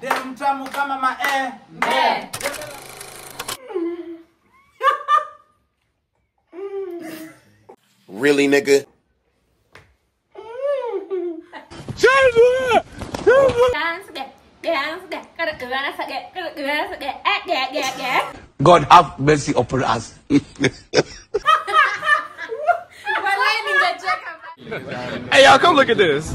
Dem tamu kama mae. Really, nigga? God have mercy upon us. Hey, y'all, come look at this.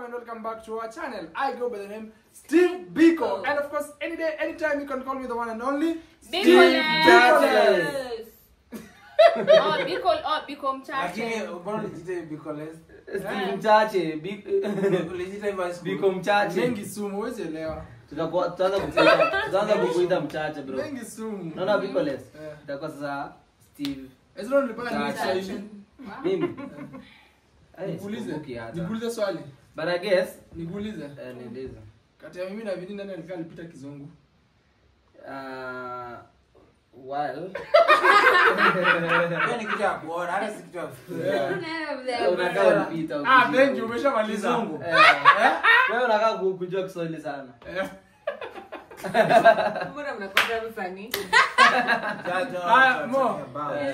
Welcome back to our channel. I go by the name Steve Biko, and of course, any day, anytime, you can call me the one and only Steve Biko. Biko mchache. Mbona unijite Bikoless? Steve mchache, Biko mchache. Mengi sumu, wewe elewa. Tutaanza kukuita mchache bro. Mengi sumu. Naona Bikoless. Itakuwa sasa Steve. Ezra nilipaka mchache. Mimi. Nikuulize swali. But I guess nikuulize. Niulize. Kati ya mimi na Vini nani alipita kizungu? Well. Wewe nikija kuona hata sikitoa. Unakaa unapita. Benji umeshamaliza. Kizungu. Wewe unakaa kujua Kiswahili sana. Mbona mnakwenda msanii? Mo.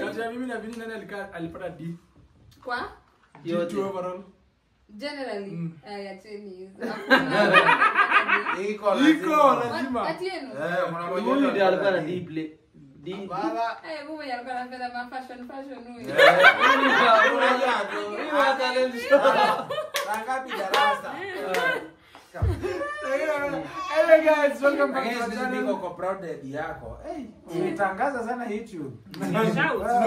Kati ya mimi na Vini nani alipata D? Kwa? D2 overall. Generally, ya Chinese. Iko lazima. Ati yenu? Kuna Huyu ndiye alikuwa na D play. D. Mume alikuwa anapenda ma fashion huyu. Huyu talent show. Ngapi darasa? Hey guys, welcome back to our channel. Niko kwa proud yako. Nitangaza sana YouTube. No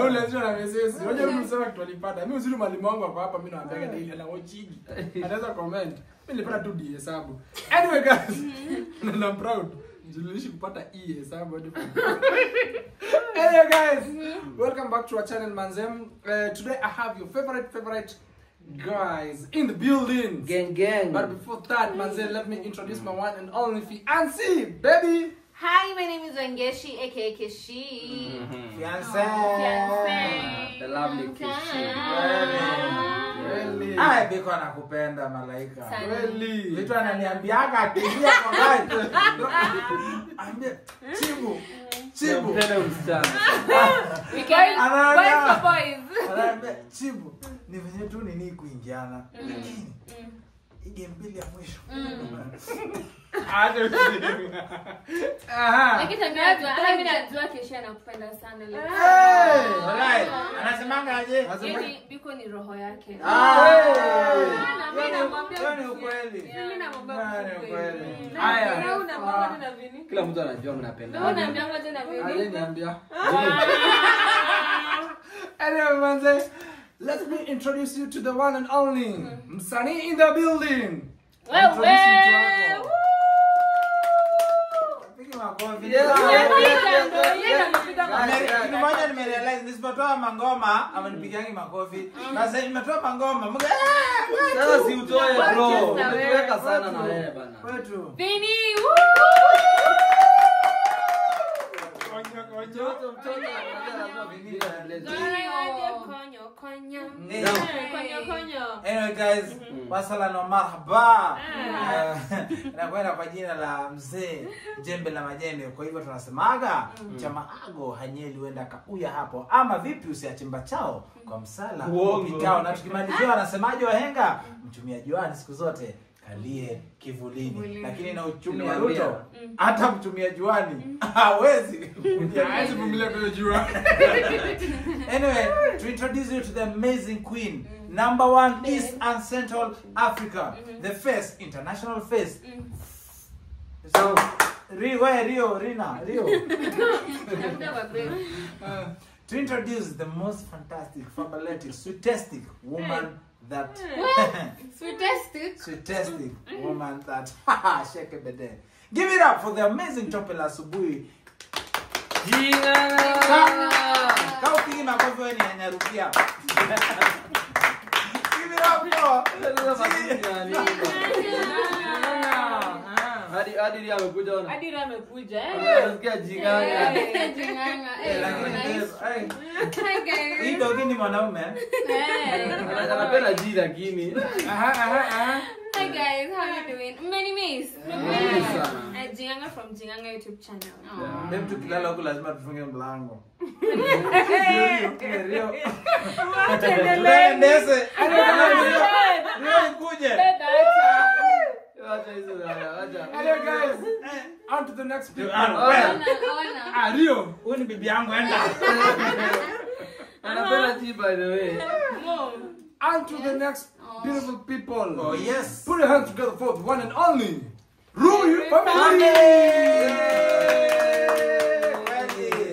lazima na message. Unajua mimi msema kitu alipata. Mimi uzuri mwalimu wangu kwa hapa mimi naambia daily ana watchigi. Anaweza comment. Mimi nilipata 2D hesabu. Anyway guys, I'm proud. Nilishi kupata E hesabu hadi. Anyway guys, welcome back to our channel Manzem. Today I have your favorite guys in the building. Gang. But before that, Manzel, let me introduce my one and only fiancé, baby. Hi, my name is Wangeshi, aka Kishi. Fiancé. The lovely Kishi. Really? Biko anakupenda malaika. Really? Vitu ananiambiaga akiingia kwa gari. Ambia Chibu. Mpenda msichana. Boys for boys. Anaambia Chibu, ni venye tu nini kuingiana. Ige mbili ya mwisho. Lakini mimi najua Kishi anakupenda sana leo. Alright. Anasemanga aje? Biko ni roho yake. Mimi namwambia ni ukweli. Mimi namwambia ukweli. Haya. Unamwambia na Vini? Kila mtu anajua mnapenda. Wewe unaambianga je na Vini? Aliniambia. Anyway, Manzel, let me introduce you to the one and only Msanii in the building. Kimoja nimerealize nisipotoa mangoma amenipigiangi makofi. Sasa nimetoa mangoma. Sasa si utoe bro. Umeweka sana na wewe bana. Kwetu. Vini. Anyway guys, wasala na marhaba. Nakwenda kwa jina la mzee Jembe la Majembe. Kwa hivyo tunasemaga chama ago hanyeli wenda kauya hapo. Ama vipi usiachimba chao kwa msala upitao. Na tukimalizia wanasemaje wahenga? Mtumia juani siku zote kalie kivulini. Lakini na uchumi wa Ruto hata mtumia juani hawezi kuvumilia bila jua. Anyway, to introduce you to the amazing queen, #1 East and Central Africa, the first international face. So, Rio. To introduce the most fantastic, fabulistic, sweetistic woman that Sweetastic woman that shake a bed. Give it up for the amazing Chopela Asubuhi. Kau pigi makofi wewe ni anarudia. Give it up for. Hadi amekuja ona. Hadi amekuja. Unasikia jinganga. Hi guys. Hii dogi ni mwanaume. Anapenda G lakini. Hi guys, how are you doing? Many miss. Jinganga from Jinganga YouTube channel. Dem tukilala huko lazima tufunge mlango. Ndio. Tuendeze. Ndio ikuje. Hello guys. On to the next people. Rio, huyu ni bibi yangu enda. Anapenda G by the way. On to the next beautiful people. Oh yes. Put your hands together for the one and only Rui family.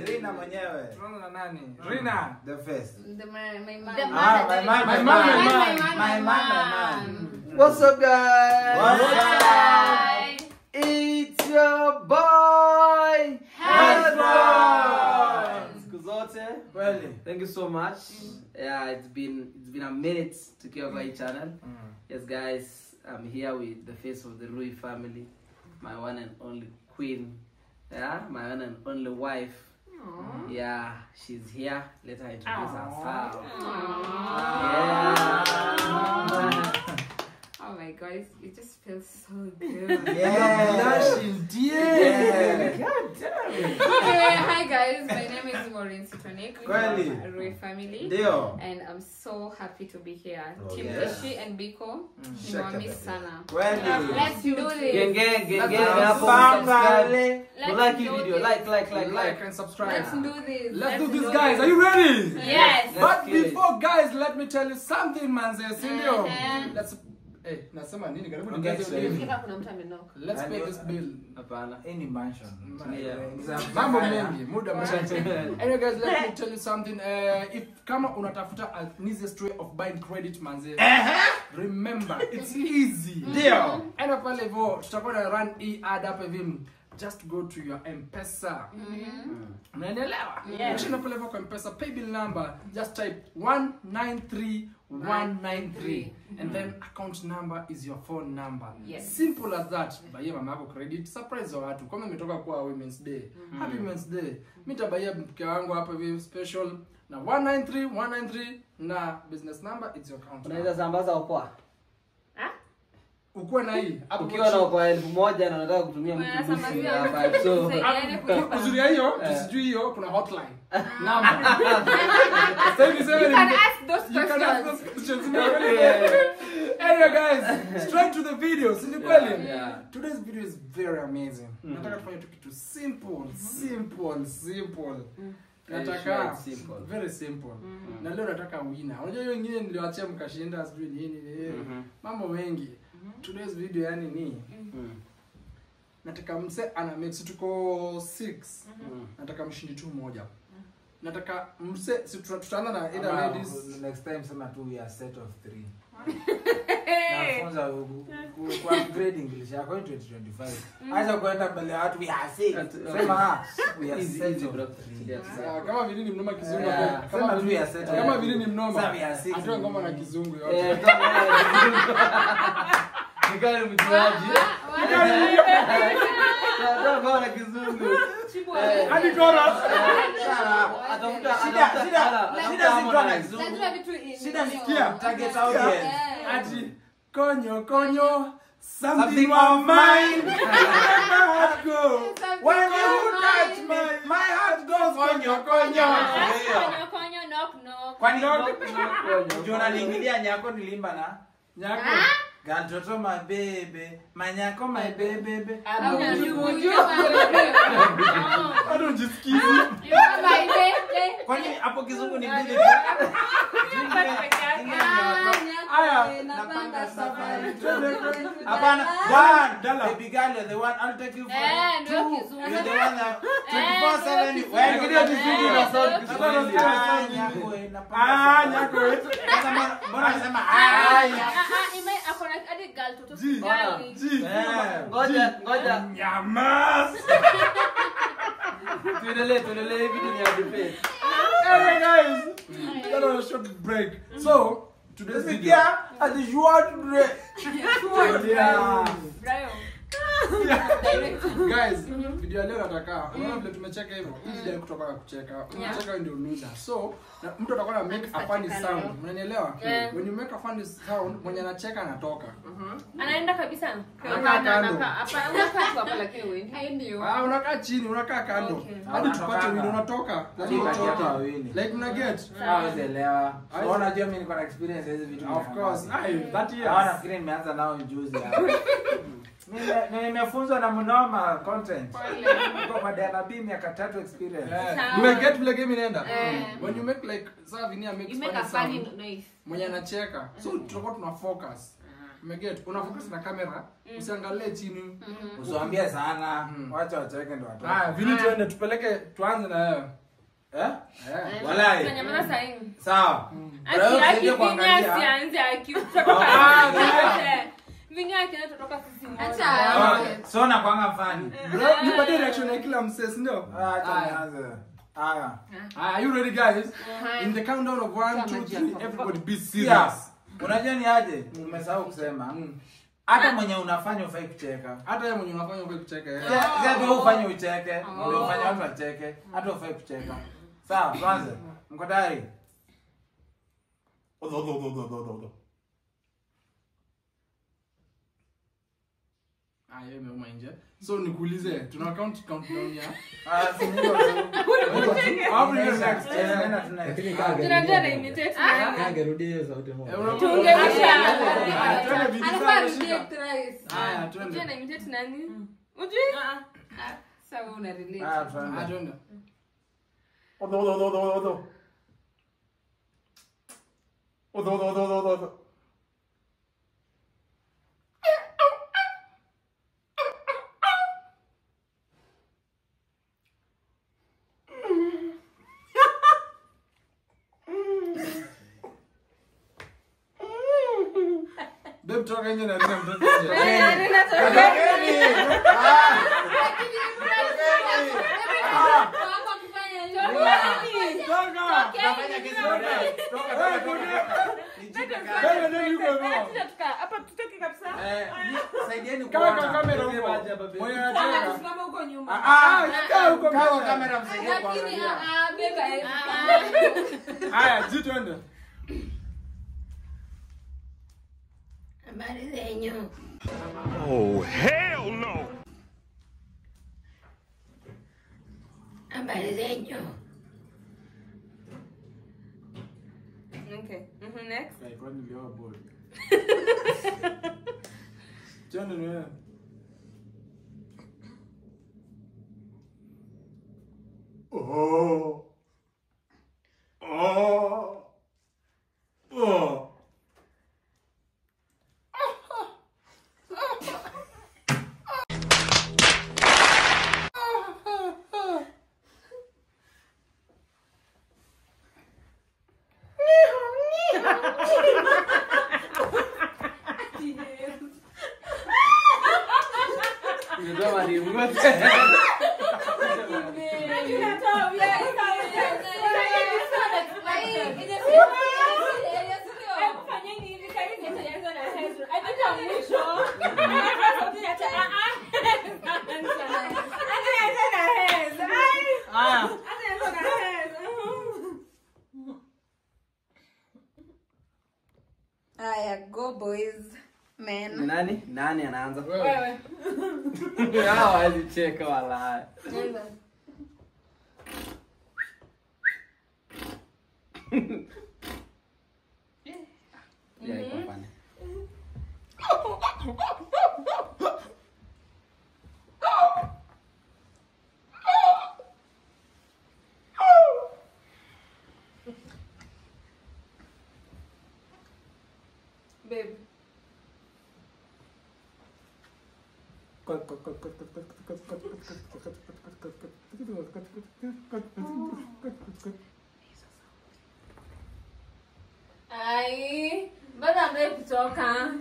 Rina mwenyewe. Tunaona na nani? Rina. The first. My mom. What's up guys? What's up? It's your boy Hezron. Siku zote. Kweli. Thank you so much. Yeah, it's been a minute to care about each channel. Yes guys, I'm here with the face of the Rui family, my one and only queen. Yeah, my one and only wife. Yeah, she's here. Let her introduce herself. Yeah. Oh my God, it just feels so good. Yeah. Yeah. God damn. Anyway, hi guys, my name is Maureen Sitonik Kweli. from Rui family. Ndio. And I'm so happy to be here. Oh, Team yes. Ishi and Biko, Shaka Nimewamiss baby. sana. Kweli. Let's do this. Gang, hapo Pangale. subscribe. Like hii video, like. Like and subscribe. Let's do this. Let's do this, guys. Are you ready? Yes. But get it. before, guys, let me tell you something, manze. Sindio? Uh-huh. Nasema nini? Karibu Ongea niongeze Kiswahili. bill. Kuna mtu amenoka. Let's pay this bill. Hapana. Any mansion. Mambo mengi, muda mchache. Anyway guys, let me tell you something. If kama unatafuta an easiest way of buying credit, manze. Remember, it's easy. Ndio. Enda pale hivyo, tutakuwa na run ad hapa hivi. Just go to your M-Pesa. Unaelewa? Ukishinda pale hivyo kwa M-Pesa, pay bill number, just type 193193 and then account number is your phone number. Yes. Simple as that. Baie mama yako credit, surprise wa watu. Kama umetoka kwa Women's Day. Happy Women's Day. Mimi nitabaia mke wangu hapa hivi special na 193193 na business number is your account. Unaweza sambaza okoa. Ukuwe na hii. Hapo Ukiwa na okoa 1000 na unataka kutumia mtu nusu ya 5 so uzuri ya hiyo, tusijui hiyo kuna hotline. Number. Sasa hivi You can ask those you can ask questions. those questions. Anyway guys, straight to the video. Si ni kweli? Yeah. Today's video is very amazing. Nataka tufanye tu kitu simple. Nataka simple. very simple. Na leo nataka winner. Unajua hiyo wengine niliwaachia mkashinda sijui nini. Mambo mengi. Today's video yani ni nataka mse ana mix tuko 6. Nataka mshindi tu mmoja. Nataka mse tutaanza na either ladies. Next time sema tu we are set of 3. Nafunza kwa upgrade English yako 2025. Acha kwenda mbele ya watu we are 6. Sema we are set of 3. Kama vile ni mnoma kizungu Kama vile ya set. kama vile ni mnoma. Sasa we are 6. Atoa ngoma na kizungu yote. Nikale mjuaji. Ndio ngoma kizungu. Hadi chorus. Atafuta Shida si kwa kizungu. Shida ni target audience. Ati konyo something on mine. Go. When you touch my heart goes konyo. Konyo knock. Kwani Jona niingilia nyako nilimba na Nyako. Gantoto my baby, manyako my baby. Bado jisikizi. Kwani hapo kizungu ni mbili? Aya. Napanga safari. Hapana, one, baby girl, you're the one. I'll take you for two. You're the one that 24/7. Lakini hiyo vizuri na sound Kiswahili. Nyako. Mbona unasema akona hadi girl toto. Ngoja. Nyamas. Tuendelee video ni ya debate. Hey guys, that was a short break. So today's video at the short break. Guys, video leo nataka unaona vile tumecheka hivyo. Hizi ndio kutoka kucheka. Kucheka ndio loser. So mtu atakuwa na make a funny sound. Unanielewa? When you make a funny sound, mwenye anacheka anatoka. Anaenda kabisa. Anakaa kando. Hapa unakaa tu hapa lakini wewe ndio. Unakaa chini, unakaa kando. Hadi tupate wili unatoka. Like mna get? Hawaelewa. Unajua mimi niko na experience hizi vitu. Of course. That years. Nafikiri nimeanza nao juzi hapa. Mimi nimefunzwa na Mnoma content. Niko kwa DNB miaka 3 experience. You get vile game inaenda. When you make like Savinia makes You make a funny noise. Mwenye anacheka. So tutakuwa tuna focus. Umeget? Una focus na kamera, usiangalie chini. Usiambie sana. Wacha wacheke ndio watoke. Haya, vile tuende tupeleke tuanze na wewe. Walai. Tunanyamaza sasa hivi. Sawa. Aki kuangalia. Sianze aki. Vinya kile tutoka sisi moja. Acha. So na kwanga mfani. Bro, nipatie reaction ya kila msesi ndio? Acha nianze. Are you ready guys? In the countdown of 1 2 3 everybody be serious. Unajua ni aje? Umesahau kusema. Hata mwenye unafanya ufai kucheka. Hata yeye mwenye unafanya ufai kucheka. Sasa ufanye ucheke, ndio ufanye watu wacheke, hata ufai kucheka. Sawa, tuanze. Mko tayari? Yeye umeuma nje. So nikuulize, tuna countdown ya. Si ndio. Hapo ni next. Tunajua na imitate na. Angerudi hiyo sauti moja. Tungeisha. Anafaa rudie thrice. Tuende. Unajua na imitate nani? Unajua? Sawa una relate. Tuende. Babe toka nje na nina mtoto nje. Nani natoka? Hapa tutoke kabisa. Saidieni Kama kuona. kamera huko. Mwenye anacheka. Tusimame huko nyuma. Kaa huko Kama mbele. kamera msaidie kuangalia. Beba. Haya, tuende. Habari zenyu. Oh, hell no! Habari zenyu. Okay. Next. Kwa nilioa boy. Tuende ni wewe. Ndio mali ngote. Go boys. Men. Nani anaanza? Wewe. Hao alicheka wala. Ya iko fani. Babe. Ai, bado ambaye kutoka.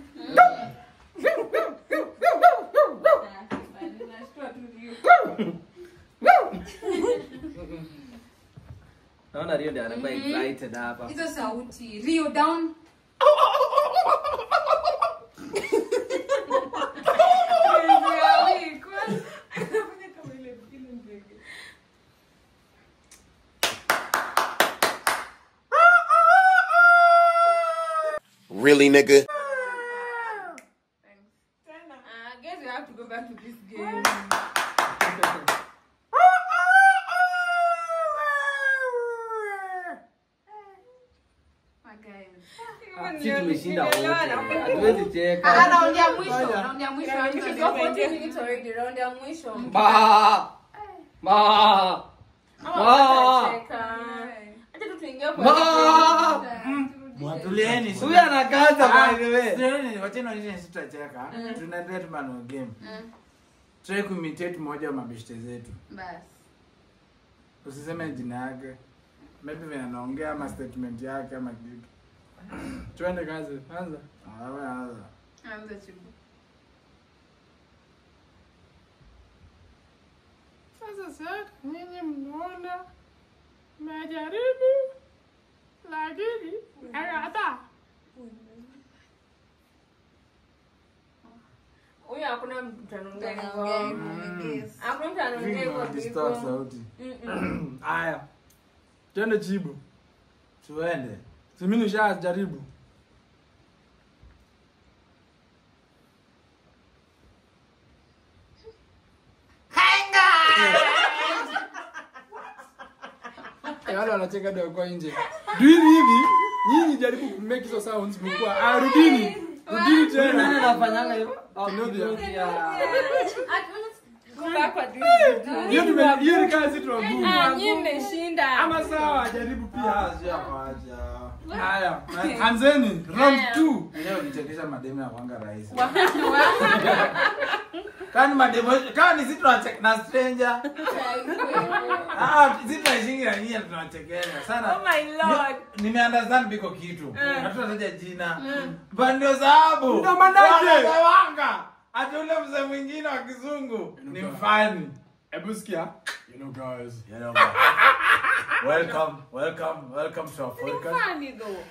Naona Rio ndio anakuwa excited hapa. Hizo sauti. Rio down. Really, nigga? I guess we have to go back to this game. Sisi tumeshinda wote. Hatuwezi cheka. Round ya mwisho. Round ya mwisho. You're 40 minutes already. Round ya mwisho. Ma. Acha tu tuingie kwa. Mwatulieni. Huyu anakaza by the way. Tulieni, wacheni wengine sisi tutacheka. Tunaendelea tu mano game. Try kuimitate moja wa mabeshte zetu. Bas. Usiseme jina yake. Maybe vile anaongea ama statement yake ama kitu. Tuende kazi. Anza. Wewe anza. Anza chibu. Sasa nyinyi mnaona majaribu lakini hata Huyu hakuna mtu anaongea hivyo. Yes. Hakuna mtu anaongea hivyo. Distort sauti. haya. Tuende chibu. Tuende. Si mimi nishajaribu. Wale wanacheka ndio kwa nje. Duini hivi, nyinyi jaribu kumake hizo sounds mkua. Rudini. Rudini tena. Nani anafanyanga hivyo? Go back kwa this. Hiyo ni kazi tunagumu. Nyinyi mmeshinda. Ama sawa, jaribu pia. Sio kwaja. Haya, anzeni round 2. Leo nichekesha mademu ya kwanga rahisi. Kani mademu, kani sisi tunacheka na stranger. Sisi tunashingi na nyinyi tunachekesha sana. Oh my lord. Nimeunderstand biko kitu. Hatutataja jina. Bandio sababu. Ndio manake. Wanga. Hata ule mzee mwingine wa kizungu ni mfani. Hebu sikia. You know guys. Welcome to our podcast. Funny though.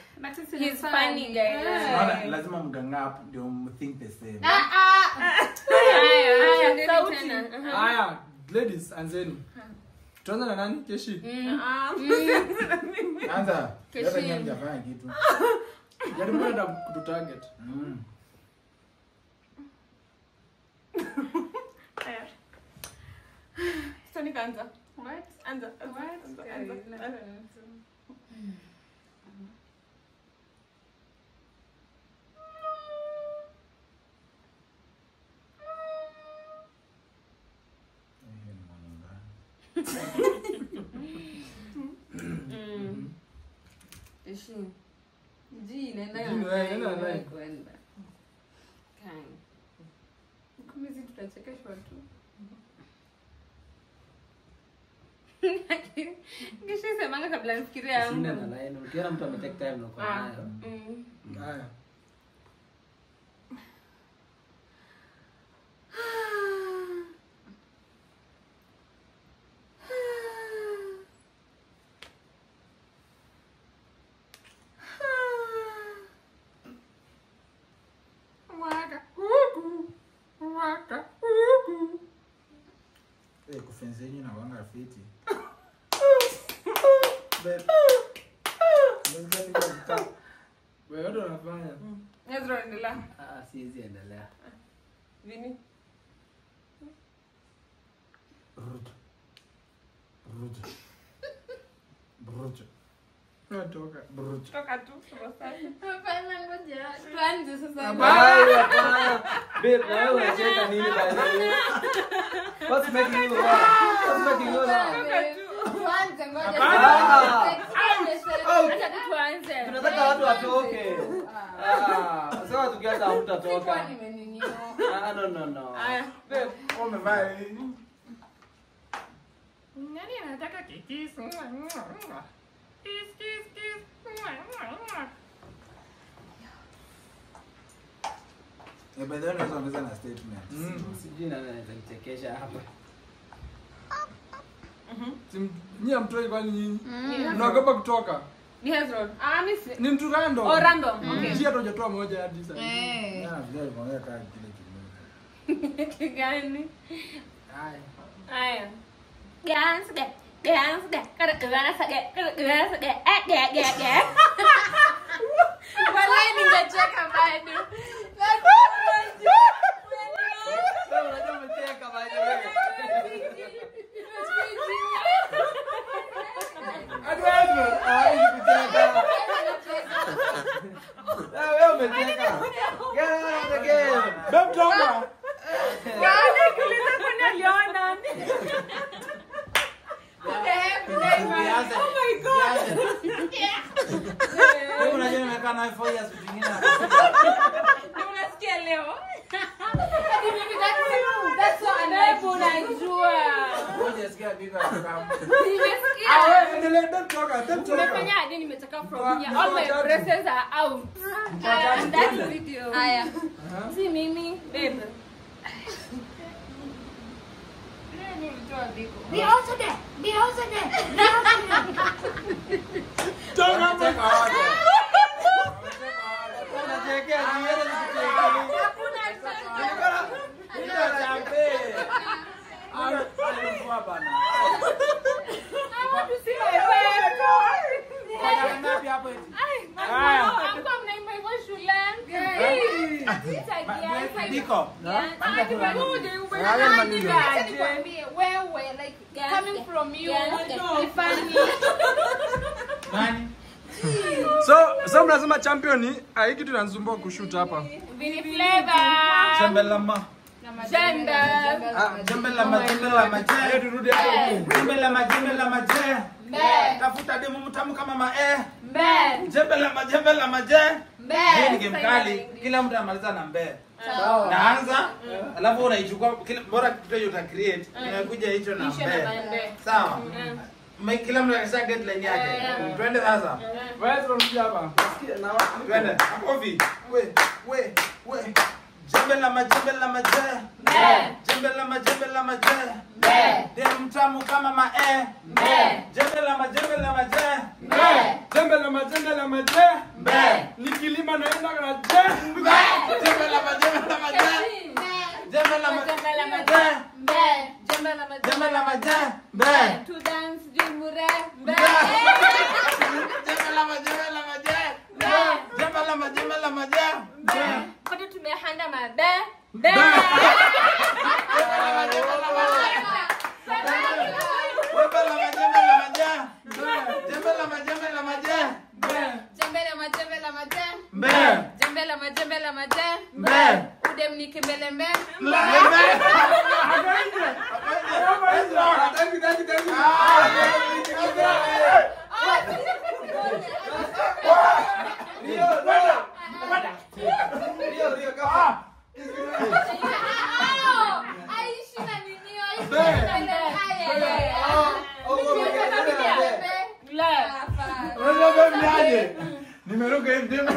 He's funny guys. Naona lazima mganga ndio think the same. Haya, ladies, anzeni. Tuanze na nani? Keshi. Anza. Keshi. Yote nyinyi mjafanya kitu. Jaribu kwenda kutu target. So nikaanza. What? Anza. Ishi. Ji nenda kwenda. Kind. Kumezi tutachekeshwa tu. Kisha semanga kabla nifikirie yangu. Sina na line. Ukiona mtu ametake time na kwa nayo. Haya. Kufenzi yenyu na wanga fiti. Wewe ndio unafanya. Ezra endelea. Siwezi endelea. Vini. Bruto. Natoka. Toka tu. Hapana ngoja. Tuanze sasa. Bye. Babe, na wewe unacheka nini by the way? What's making you laugh? What's making you laugh? Tuanze ngoja. Acha tu tuanze. Tunataka watu watoke. Sasa tukianza hutatoka. Kwa nimeninio. No. Aya, babe. Umevaa Nani anataka kikisi? Kiss. by the way unaweza ongeza na statement. Sijui nani anaweza nichekesha hapa. Nyie mtoi kwani nyinyi? Mnaogopa kutoka? Ni Hezron. Mimi si. Ni mtu random. Oh, random. Okay. Njia hujatoa moja hadi sasa. Na vile unaongea kama kile kimoja. Gani? Haya. Aya. Dance. Kada Walai ningecheka bado. Wewe unajua mcheka bado wewe. Adwano. Hizi kucheka. Wewe umecheka. Get again. Beb toka. Wale kuliza kuna liona. Ukianza. Oh my god. Wewe unajua nimekaa na 4 years vingine. Unasikia leo? Hadi mimi that's what unajua. Ngoja sikia bika kama. Nimesikia. Wewe endelea beb toka. Nimefanya hadi nimetoka from here. All my braces are out. That video. Aya. Si mimi, babe. Be also there. Toka. Unachekea niende nikuchekea. Hakuna Alikuwa bana. I want to see my babe. Ngapi hapo eti? Biko. Coming from you. Nani? So mnasema champion hii kitu inanisumbua kushoot hapa. Jembe la ma. Jembe la ma. Turudi hapo. Jembe la ma. Tafuta demu mtamu kama ma Jembe la ma. Hii ni game kali. Kila mtu anamaliza na mbe. Naanza, alafu unaichukua bora kitu hiyo uta create, inakuja hicho na mbe. Sawa? Kila mtu anasema deadline yake. Twende sasa. Wewe tunarudia hapa. Twende. Kofi. We. Jembe la ma. Jembe la ma. Demu mtamu kama ma Jembe la ma. Jembe la ma. Nikilima naenda na Jembe la ma. To dance jumure. Jembe la ma. Kote tumehanda mabe. Nimeruka hivi tena.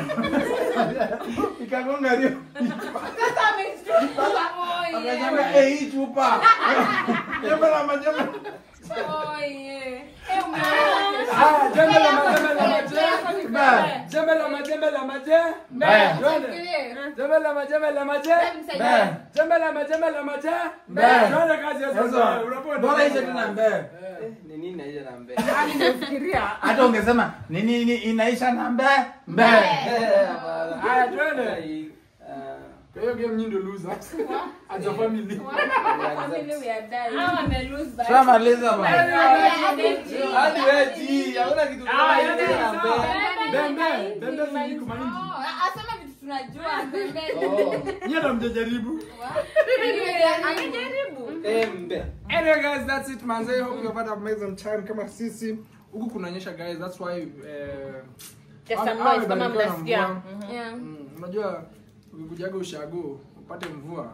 Ikagonga hiyo. Akasema hii chupa. Jembe la ma. Jembe la ma. Ndio kazi ya sasa. Bora hizo tena mbe. Ni nini inaisha na mbe? Hata ungesema nini inaisha na mbe. Haya twende. Kwa hiyo game nyinyi ndio losers. As a family. Tunamaliza bwana. Hadi wewe ji, hauna kitu kama hiyo na mbe. Bembe ni kumanini. Asema vitu tunajua. Nyie ndo mjajaribu. Mbe. Anyway guys, that's it man. I hope you have had an amazing time kama sisi. Huku kunaonyesha guys, that's why Just some noise kama mnasikia. Unajua ukikujaga ushago upate mvua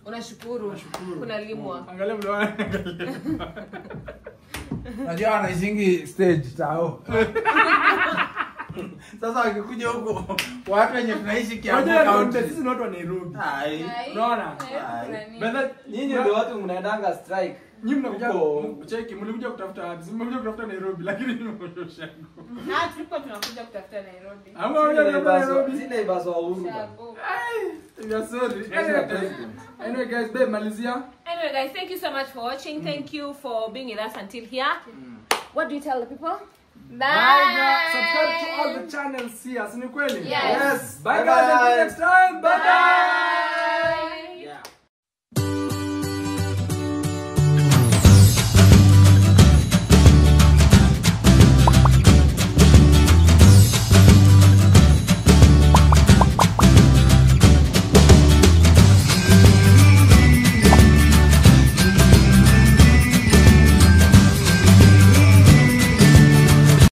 Unashukuru. Kuna limwa. Angalia vile wanaangalia. Unajua anaishingi stage tao. Sasa wakikuja huko watu wenye tunaishi Kiambu County. Sisi ni watu wa Nairobi. Hai. Unaona? Bana Nyinyi ndio watu mnaendanga strike. nyinyi mnakuja cheki mlikuja kutafuta wapi? Mmekuja kutafuta Nairobi lakini nimekuja Shango. Na tulikuwa tunakuja kutafuta Nairobi. Zile ibazo wa Uhuru. Yeah, sorry. Anyway guys, babe malizia. Anyway guys, thank you so much for watching. Thank you for being with us until here. What do you tell the people? Bye guys. Subscribe to all the channels here. Si ni kweli? Yes. Bye guys. Until next time. Bye.